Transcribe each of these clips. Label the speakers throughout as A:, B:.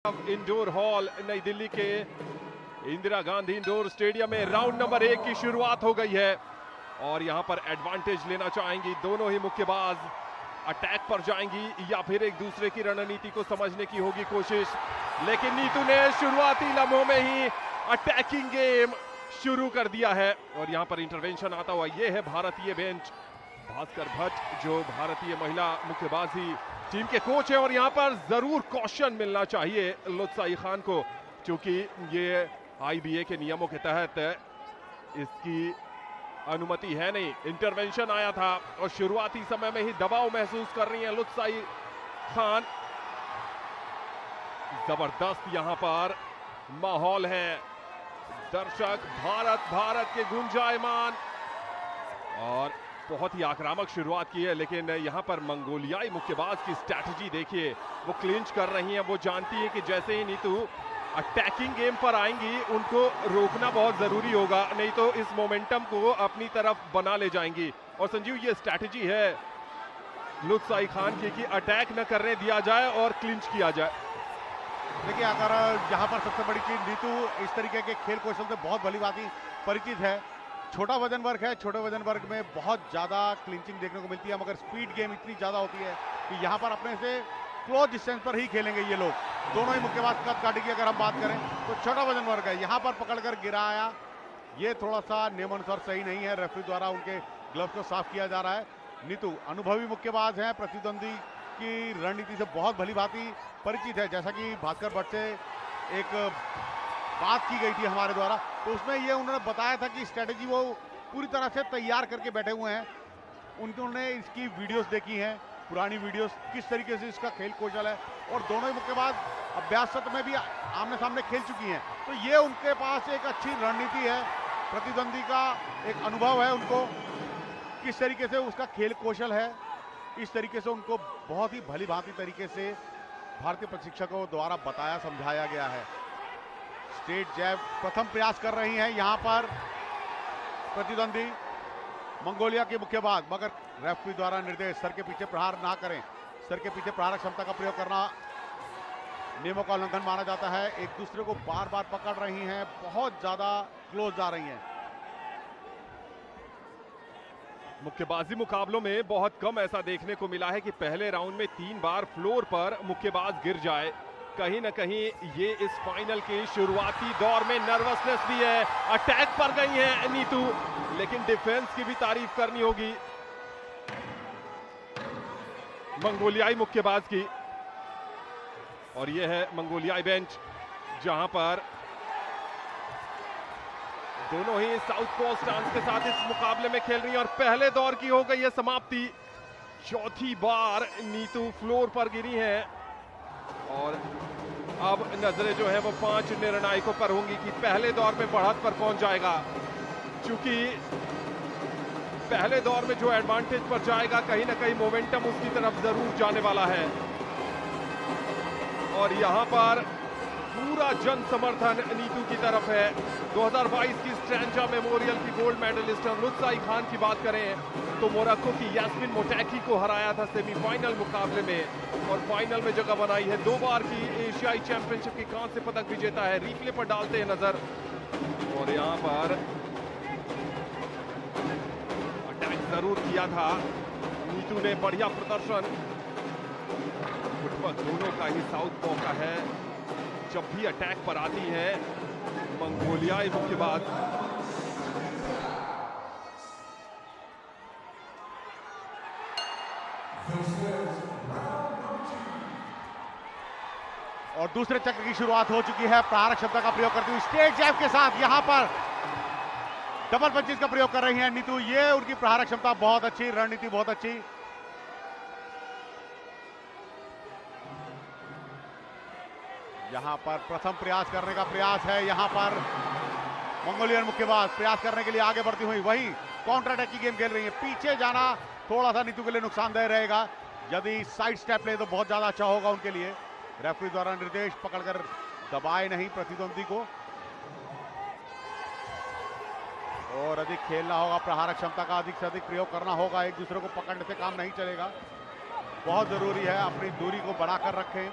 A: Indoor hall नई दिल्ली के Indira Gandhi indoor stadium में राउंड नंबर 1 की शुरुआत हो गई है और यहां पर एडवांटेज लेना चाहेंगी दोनों ही मुक्केबाज। अटैक पर जाएंगी या फिर एक दूसरे की रणनीति को समझने की होगी कोशिश, लेकिन नीतू ने शुरुआती लम्हों में ही अटैकिंग गेम शुरू कर दिया है और यहां पर इंटरवेंशन आता हुआ ये है भारतीय बेंच। भास्कर भट्ट जो भारतीय महिला मुक्केबाजी टीम के कोच हैं और यहां पर जरूर कॉशन मिलना चाहिए लुत्साई खान को, क्योंकि ये आईबीए के नियमों के तहत इसकी अनुमति है नहीं। इंटरवेंशन आया था और शुरुआती समय में ही दबाव महसूस कर रही हैं लुत्साई खान। जबरदस्त यहां पर माहौल है, दर्शक भारत के गुंजायमान और बहुत ही आक्रामक शुरुआत की है, लेकिन यहां पर मंगोलियाई मुक्केबाज की स्ट्रैटेजी देखिए, वो क्लिंच कर रही हैं। वो जानती है कि जैसे ही नीतू अटैकिंग गेम पर आएंगी उनको रोकना बहुत जरूरी होगा, नहीं तो इस मोमेंटम को अपनी तरफ बना ले जाएंगी। और संजीव, ये स्ट्रैटेजी है लुत्साई खान की कि अटैक न करने दिया जाए और क्लिंच किया जाए।
B: देखिए, अगर यहाँ पर सबसे बड़ी चीज, नीतू इस तरीके के खेल कौशल से बहुत भली भांति परिचित है। छोटा वजन वर्ग है, छोटे वजन वर्ग में बहुत ज्यादा क्लिंचिंग देखने को मिलती है, मगर स्पीड गेम इतनी ज्यादा होती है कि यहाँ पर अपने से क्लोज डिस्टेंस पर ही खेलेंगे ये लोग। दोनों ही मुक्केबाज कद काठी की अगर हम बात करें तो छोटा वजन वर्ग है, यहाँ पर पकड़कर गिराया, ये थोड़ा सा नियमानुसार सही नहीं है। रेफरी द्वारा उनके ग्लव्स को साफ किया जा रहा है। नीतू अनुभवी मुक्केबाज हैं, प्रतिद्वंदी की रणनीति से बहुत भली भांति परिचित है। जैसा कि भास्कर भट्ट से एक बात की गई थी हमारे द्वारा, तो उसमें ये उन्होंने बताया था कि स्ट्रेटेजी वो पूरी तरह से तैयार करके बैठे हुए हैं। उन्होंने इसकी वीडियोस देखी हैं, पुरानी वीडियोस, किस तरीके से इसका खेल कौशल है, और दोनों ही मुक्केबाज अभ्यास सत्र में भी आमने सामने खेल चुकी हैं, तो ये उनके पास एक अच्छी रणनीति है। प्रतिद्वंदी का एक अनुभव है, उनको किस तरीके से उसका खेल कौशल है, इस तरीके से उनको बहुत ही भली भांति तरीके से भारतीय प्रशिक्षकों द्वारा बताया समझाया गया है। स्ट्रेट जैब प्रथम प्रयास कर रही हैं यहां पर प्रतिद्वंदी मंगोलिया के मुक्केबाज, मगर रेफरी द्वारा निर्देश सर के पीछे प्रहार ना करें। सर के पीछे प्रहार क्षमता का प्रयोग करना नियमों का उल्लंघन माना जाता है। एक दूसरे को बार बार पकड़ रही हैं, बहुत ज्यादा क्लोज जा रही हैं।
A: मुक्केबाजी मुकाबलों में बहुत कम ऐसा देखने को मिला है कि पहले राउंड में 3 बार फ्लोर पर मुक्केबाज गिर जाए। कहीं ना कहीं ये इस फाइनल के शुरुआती दौर में नर्वसनेस भी है। अटैक पर गई है नीतू, लेकिन डिफेंस की भी तारीफ करनी होगी मंगोलियाई मुक्केबाज की। और ये है मंगोलियाई बेंच, जहां पर दोनों ही साउथ पो स्टांस के साथ इस मुकाबले में खेल रही हैं और पहले दौर की हो गई है समाप्ति। चौथी बार नीतू फ्लोर पर गिरी हैं और अब नजरें जो है वो 5 निर्णायकों पर होंगी कि पहले दौर में बढ़त पर कौन जाएगा, क्योंकि पहले दौर में जो एडवांटेज पर जाएगा कहीं ना कहीं मोमेंटम उसकी तरफ जरूर जाने वाला है। और यहां पर पूरा जन समर्थन नीतू की तरफ है। 2022 की स्ट्रैंजा मेमोरियल की गोल्ड मेडलिस्ट लुत्साई खान की बात करें तो मोरक्को की यास्मिन मोटैकी को हराया था सेमीफाइनल मुकाबले में और फाइनल में जगह बनाई है। 2 बार की एशियाई चैंपियनशिप की कांस्य पदक विजेता है। रिप्ले पर डालते हैं नजर और यहां पर अटैक जरूर किया था नीतू ने, बढ़िया प्रदर्शन फुटबॉल दोनों का ही साउथ पो का है। जब भी अटैक पर आती है मंगोलियाई मुक्केबाज,
B: और दूसरे चक्र की शुरुआत हो चुकी है। प्रहार क्षमता का प्रयोग करती हुई स्ट्रेट जैब के साथ यहां पर डबल पंचेस का प्रयोग कर रही हैं नीतू। ये उनकी प्रहार क्षमता बहुत अच्छी, रणनीति बहुत अच्छी। यहां पर प्रथम प्रयास करने का प्रयास है, यहां पर मंगोलियन मुक्केबाज प्रयास करने के लिए आगे बढ़ती हुई वही काउंटर अटैक की गेम खेल रही है। पीछे जाना थोड़ा सा नीतू के लिए नुकसानदेह रहेगा, यदि साइड स्टेप ले तो बहुत ज्यादा अच्छा होगा उनके लिए। रेफरी द्वारा निर्देश, पकड़कर दबाए नहीं प्रतिद्वंदी को, और अधिक खेलना होगा, प्रहार क्षमता का अधिक से अधिक प्रयोग करना होगा। एक दूसरे को पकड़ने से काम नहीं चलेगा। बहुत जरूरी है अपनी दूरी को बढ़ाकर रखें।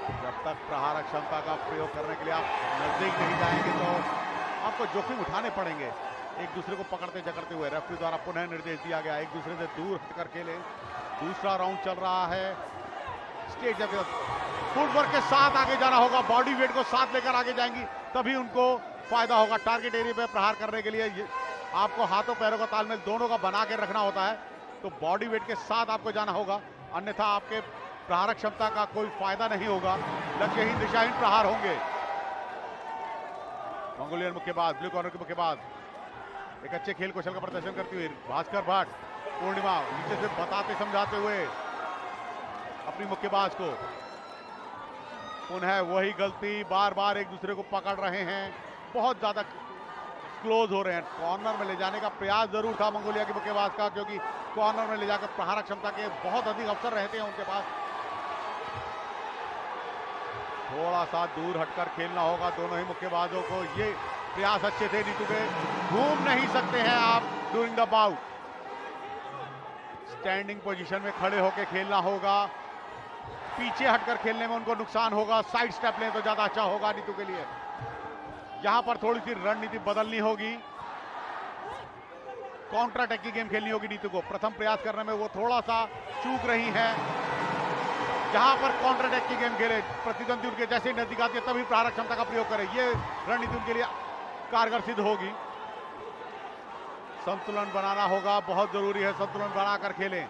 B: जब तक प्रहारक क्षमता का प्रयोग करने के लिए आप नजदीक नहीं जाएंगे तो आपको जोखिम उठाने पड़ेंगे। एक दूसरे को पकड़ते जकड़ते हुए रेफरी द्वारा पुनः निर्देश दिया गया, एक दूसरे से दूर हटकर खेलें। दूसरा राउंड चल रहा है। स्टेज के फुटवर्क के साथ आगे जाना होगा, बॉडी वेट को साथ लेकर आगे जाएंगी तभी उनको फायदा होगा। टारगेट एरिया पे प्रहार करने के लिए आपको हाथों पैरों का तालमेल दोनों का बना के रखना होता है, तो बॉडी वेट के साथ आपको जाना होगा, अन्यथा आपके प्रहारक क्षमता का कोई फायदा नहीं होगा। लक्ष्यहीन दिशाहीन प्रहार होंगे। मंगोलियन मुक्केबाज, ब्लू कॉर्नर के मुक्केबाज एक अच्छे खेल कौशल का प्रदर्शन करती हुई भास्कर भट्ट, पूर्णिमा नीचे से बताते समझाते हुए अपनी मुक्केबाज को। पुनः वही गलती, बार बार एक दूसरे को पकड़ रहे हैं, बहुत ज्यादा क्लोज हो रहे हैं। कॉर्नर में ले जाने का प्रयास जरूर था मंगोलिया के मुक्केबाज का, क्योंकि कॉर्नर में ले जाकर प्रहारक क्षमता के बहुत अधिक अवसर रहते हैं उनके पास। थोड़ा सा दूर हटकर खेलना होगा दोनों ही मुक्केबाजों को। ये प्रयास अच्छे थे नीतू के। घूम नहीं सकते हैं आप during the bout. Standing position में खड़े होकर खेलना होगा, पीछे हटकर खेलने में उनको नुकसान होगा। साइड स्टेप लें तो ज्यादा अच्छा होगा नीतू के लिए। यहां पर थोड़ी सी रणनीति बदलनी होगी, काउंटर अटैक की गेम खेलनी होगी नीतू को। प्रथम प्रयास करने में वो थोड़ा सा चूक रही हैं। जहां पर काउंटर अटैक की गेम खेले, प्रतिद्वंदी उनके जैसे ही नजदीक आती है तभी प्रहारक क्षमता का प्रयोग करें, ये रणनीति उनके लिए कारगर सिद्ध होगी। संतुलन बनाना होगा, बहुत जरूरी है संतुलन बनाकर खेलें।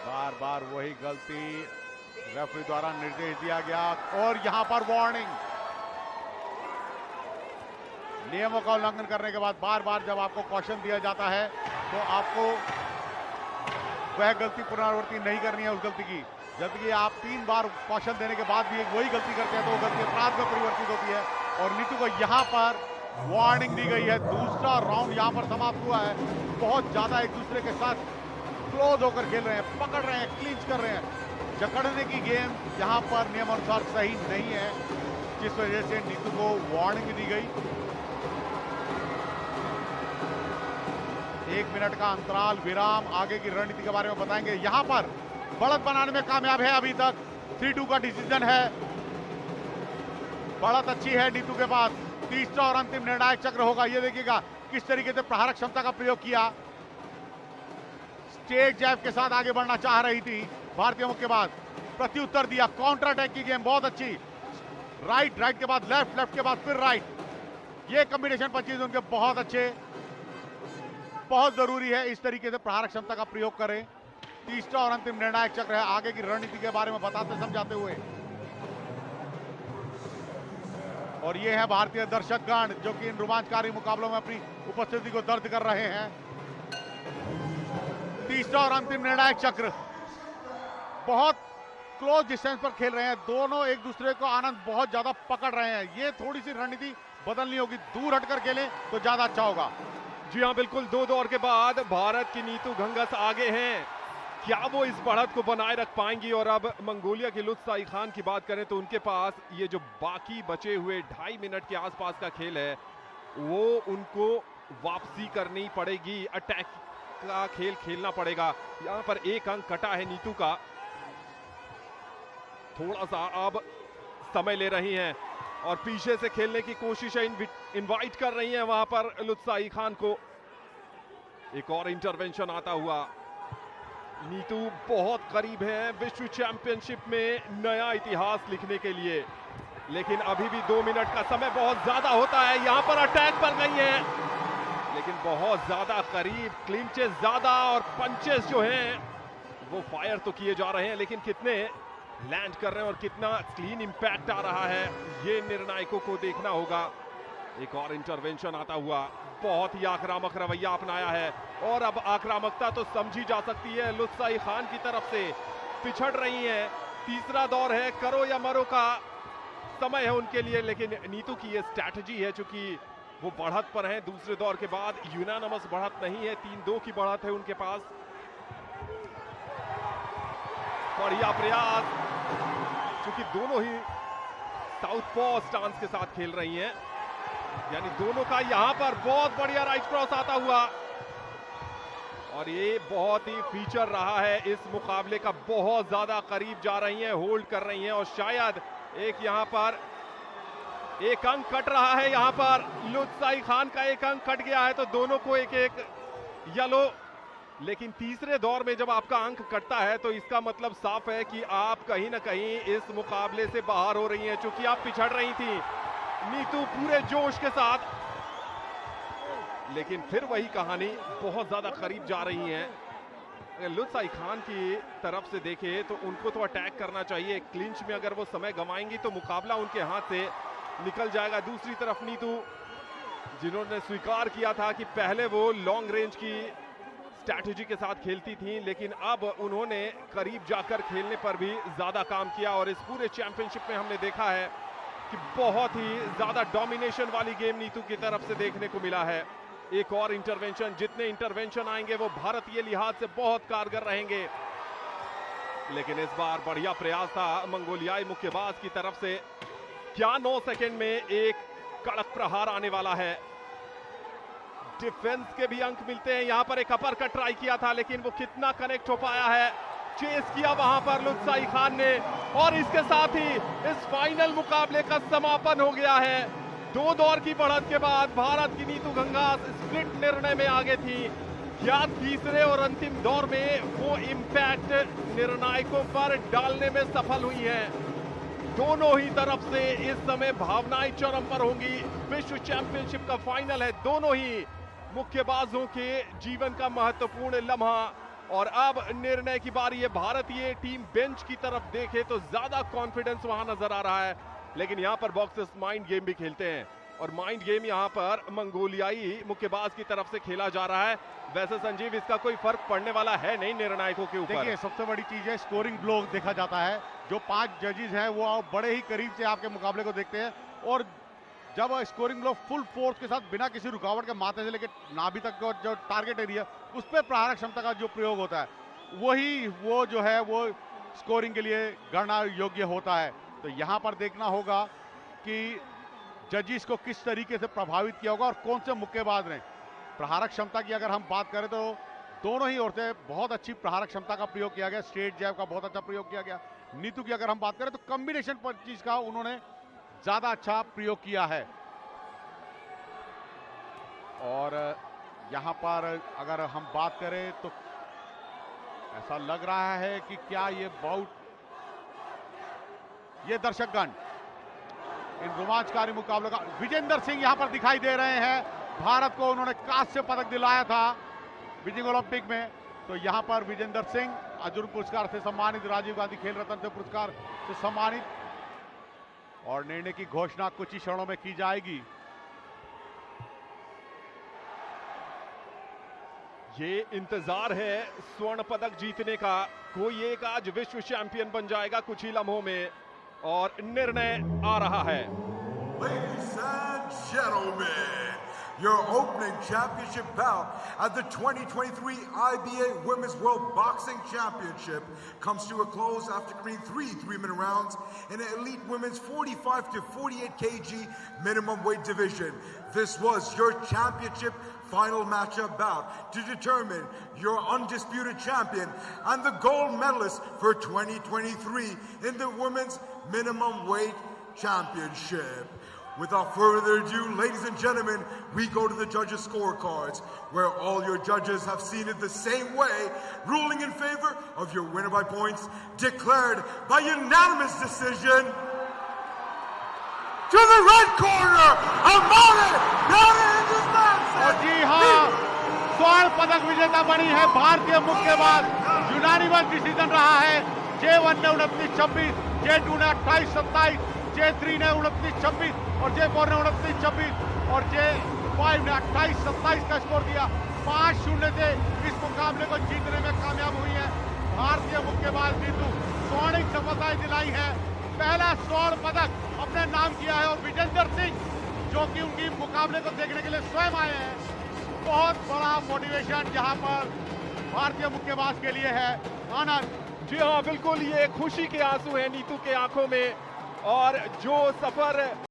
B: बार बार वही गलती, रेफरी द्वारा निर्देश दिया गया और यहां पर वार्निंग। नियमों का उल्लंघन करने के बाद बार बार जब आपको कॉशन दिया जाता है तो आपको वह गलती पुनरावृत्ति नहीं करनी है उस गलती की। जबकि आप 3 बार कॉशन देने के बाद भी वही गलती करते हैं तो वो गलती अपराध में परिवर्तित होती है। और नीतू को यहां पर वार्निंग दी गई है। दूसरा राउंड यहां पर समाप्त हुआ है। बहुत ज्यादा एक दूसरे के साथ क्लोज होकर खेल रहे हैं, पकड़ रहे हैं, क्लिंच कर रहे हैं। जकड़ने की गेम यहां पर नियमानुसार सही नहीं है, जिस वजह से नीतू को वार्निंग दी गई। 1 मिनट का अंतराल, विराम, आगे की रणनीति के बारे में बताएंगे। यहां पर बढ़त बनाने में कामयाब है अभी तक। 3-2 का डिसीजन है। बढ़त अच्छी है नीतू के पास। तीसरा और अंतिम निर्णायक चक्र होगा। ये देखिएगा किस तरीके से प्रहारक क्षमता का प्रयोग किया। स्ट्रेट जैब के साथ आगे बढ़ना चाह रही थी भारतीय मुक्केबाज, प्रत्युत्तर दिया। काउंटर अटैक की गेम बहुत अच्छी। राइट, राइट के बाद लेफ्ट, लेफ्ट के बाद फिर राइट। ये कॉम्बिनेशन पंचेज उनके बहुत अच्छे। बहुत जरूरी है इस तरीके से प्रहारक क्षमता का प्रयोग करें। तीसरा और अंतिम निर्णायक चक्र है, आगे की रणनीति के बारे में बताते समझाते हुए। और ये है भारतीय दर्शकगण जो कि इन रोमांचकारी मुकाबलों में अपनी उपस्थिति को दर्ज कर रहे हैं। तीसरा और अंतिम निर्णायक चक्र, बहुत क्लोज डिस्टेंस पर खेल रहे हैं दोनों, एक दूसरे को आनंद बहुत ज्यादा पकड़ रहे हैं। ये थोड़ी सी रणनीति बदलनी होगी, दूर हटकर खेलें तो ज्यादा अच्छा होगा।
A: जी हाँ, बिल्कुल। 2 दौर के बाद भारत की नीतू घंगस आगे हैं। क्या वो इस बढ़त को बनाए रख पाएंगी? और अब मंगोलिया की लुत्फ साई खान की बात करें तो उनके पास ये जो बाकी बचे हुए 2.5 मिनट के आसपास का खेल है वो उनको वापसी करनी पड़ेगी। अटैक का खेल खेलना पड़ेगा। यहाँ पर 1 अंक कटा है नीतू का। थोड़ा सा अब समय ले रही हैं और पीछे से खेलने की कोशिश है, इनवाइट कर रही हैं वहां पर लुत्फ साई खान को। एक और इंटरवेंशन आता हुआ। नीतू बहुत करीब है विश्व चैंपियनशिप में नया इतिहास लिखने के लिए, लेकिन अभी भी 2 मिनट का समय बहुत ज्यादा होता है। यहां पर अटैक पर गई है लेकिन बहुत ज्यादा करीब, क्लिंचेस ज्यादा और पंचेस जो हैं वो फायर तो किए जा रहे हैं, लेकिन कितने लैंड कर रहे हैं और कितना क्लीन इंपैक्ट आ रहा है ये निर्णायकों को देखना होगा। एक और इंटरवेंशन आता हुआ। बहुत ही आक्रामक रवैया अपनाया है और अब आक्रामकता तो समझी जा सकती है लुत्फ साई खान की तरफ से। पिछड़ रही हैं। तीसरा दौर है, करो या मरो का समय है उनके लिए, लेकिन नीतू की ये स्ट्रैटेजी है चूंकि वो बढ़त पर है। दूसरे दौर के बाद यूनानिमस बढ़त नहीं है, 3-2 की बढ़त है उनके पास। बढ़िया प्रयास, क्योंकि दोनों ही साउथ पॉ स्टांस के साथ खेल रही हैं। यानी दोनों का यहां पर बहुत बढ़िया राइट क्रॉस आता हुआ, और ये बहुत ही फीचर रहा है इस मुकाबले का। बहुत ज्यादा करीब जा रही हैं, होल्ड कर रही हैं, और शायद एक यहां पर एक अंक कट रहा है। यहां पर लुत्साई खान का एक अंक कट गया है, तो दोनों को एक एक येलो। लेकिन तीसरे दौर में जब आपका अंक कटता है तो इसका मतलब साफ है कि आप कहीं ना कहीं इस मुकाबले से बाहर हो रही हैं, चूंकि आप पिछड़ रही थी नीतू पूरे जोश के साथ। लेकिन फिर वही कहानी, बहुत ज्यादा करीब जा रही हैं। लुत्साई खान की तरफ से देखे तो उनको तो अटैक करना चाहिए, क्लिंच में अगर वो समय गंवाएंगी तो मुकाबला उनके हाथ से निकल जाएगा। दूसरी तरफ नीतू, जिन्होंने स्वीकार किया था कि पहले वो लॉन्ग रेंज की स्ट्रैटेजी के साथ खेलती थी, लेकिन अब उन्होंने करीब जाकर खेलने पर भी ज्यादा काम किया। और इस पूरे चैंपियनशिप में हमने देखा है कि बहुत ही ज्यादा डोमिनेशन वाली गेम नीतू की तरफ से देखने को मिला है। एक और इंटरवेंशन, जितने इंटरवेंशन आएंगे वो भारतीय लिहाज से बहुत कारगर रहेंगे। लेकिन इस बार बढ़िया प्रयास था मंगोलियाई मुक्केबाज की तरफ से। क्या 9 सेकंड में एक कड़क प्रहार आने वाला है। डिफेंस के भी अंक मिलते हैं। यहां पर एक अपर कट ट्राई किया था, लेकिन वो कितना कनेक्ट हो पाया है। चेस किया वहां पर लुत्साई खान ने, और इसके साथ ही इस फाइनल मुकाबले का समापन हो गया है। 2 दौर की बढ़त के बाद भारत की नीतू घंगास स्प्लिट निर्णय में आगे थी। क्या तीसरे और अंतिम दौर में वो इंपैक्ट निर्णायकों पर डालने में सफल हुई हैं। दोनों ही तरफ से इस समय भावनाएं चरम पर होंगी। विश्व चैंपियनशिप का फाइनल है, दोनों ही मुक्केबाजों के जीवन का महत्वपूर्ण लम्हा। और अब निर्णय की बारी है। भारतीय टीम बेंच की तरफ देखे तो ज्यादा कॉन्फिडेंस वहां नजर आ रहा है, लेकिन यहां पर बॉक्सर्स माइंड गेम भी खेलते हैं, और माइंड गेम यहां पर मंगोलियाई मुक्केबाज की तरफ से खेला जा रहा है। वैसे संजीव, इसका कोई फर्क पड़ने वाला है नहीं निर्णायकों के ऊपर।
B: देखिए, सबसे बड़ी चीज है स्कोरिंग ब्लॉक देखा जाता है। जो 5 जजेस हैं वो बड़े ही करीब से आपके मुकाबले को देखते हैं, और जब स्कोरिंग ब्लॉक फुल फोर्स के साथ बिना किसी रुकावट के माथे से लेकर नाभि तक का जो टारगेट एरिया, उस पर प्रहारक क्षमता का जो प्रयोग होता है, वही वो जो है वो स्कोरिंग के लिए गणना योग्य होता है। तो यहां पर देखना होगा कि जजिस को किस तरीके से प्रभावित किया होगा और कौन से मुक्केबाज ने। प्रहारक क्षमता की अगर हम बात करें तो दोनों ही ओर से बहुत अच्छी प्रहारक क्षमता का प्रयोग किया गया। स्ट्रेट जैब का बहुत अच्छा प्रयोग किया गया। नीतू की अगर हम बात करें तो कॉम्बिनेशन पंचीज का उन्होंने ज्यादा अच्छा प्रयोग किया है। और यहां पर अगर हम बात करें तो ऐसा लग रहा है कि क्या ये बाउट, ये दर्शकगण इन रोमांचकारी मुकाबलों का, विजेंदर सिंह यहां पर दिखाई दे रहे हैं। भारत को उन्होंने कांस्य पदक दिलाया था बीजिंग ओलंपिक में। तो यहां पर विजेंदर सिंह अर्जुन पुरस्कार से सम्मानित, राजीव गांधी खेल रत्न से पुरस्कार से सम्मानित, और निर्णय की घोषणा कुछ ही क्षणों में की जाएगी।
A: ये इंतजार है स्वर्ण पदक जीतने का। कोई एक आज विश्व चैंपियन बन जाएगा कुछ ही लम्हों में, और निर्णय आ रहा है।
C: Ladies and gentlemen, your opening championship bout at the 2023 IBA Women's World Boxing Championship comes to a close after completing 3 3-minute rounds in the elite women's 45 to 48 kg minimum weight division. This was your championship final matchup bout to determine your undisputed champion and the gold medalist for 2023 in the women's minimum weight championship. Without further ado, ladies and gentlemen, we go to the judges' scorecards, where all your judges have seen it the same way, ruling in favor of your winner by points, declared by unanimous decision. To the red corner, Amare
B: और जी हाँ, स्वर्ण पदक विजेता बनी है भारतीय मुक्केबाज। Unanimous decision रहा है। J1 ने 29-26, J2 ने 28-27, J3 ने 29-26 और J4 ने 29-26 और J5 ने 28-27 का स्कोर दिया। 5-0 से इस मुकाबले को जीतने में कामयाब हुई है भारतीय मुक्केबाज नीतू। स्वर्णिम सफलताएं दिलाई है। पहला स्वर्ण पदक अपने नाम किया है, और विजेंदर सिंह जो कि उनकी मुकाबले को देखने के लिए स्वयं आए हैं, बहुत बड़ा मोटिवेशन जहां पर भारतीय मुक्केबाज के लिए है। आनंद
A: जी हाँ, बिल्कुल, ये खुशी के आंसू हैं नीतू के आंखों में, और जो सफर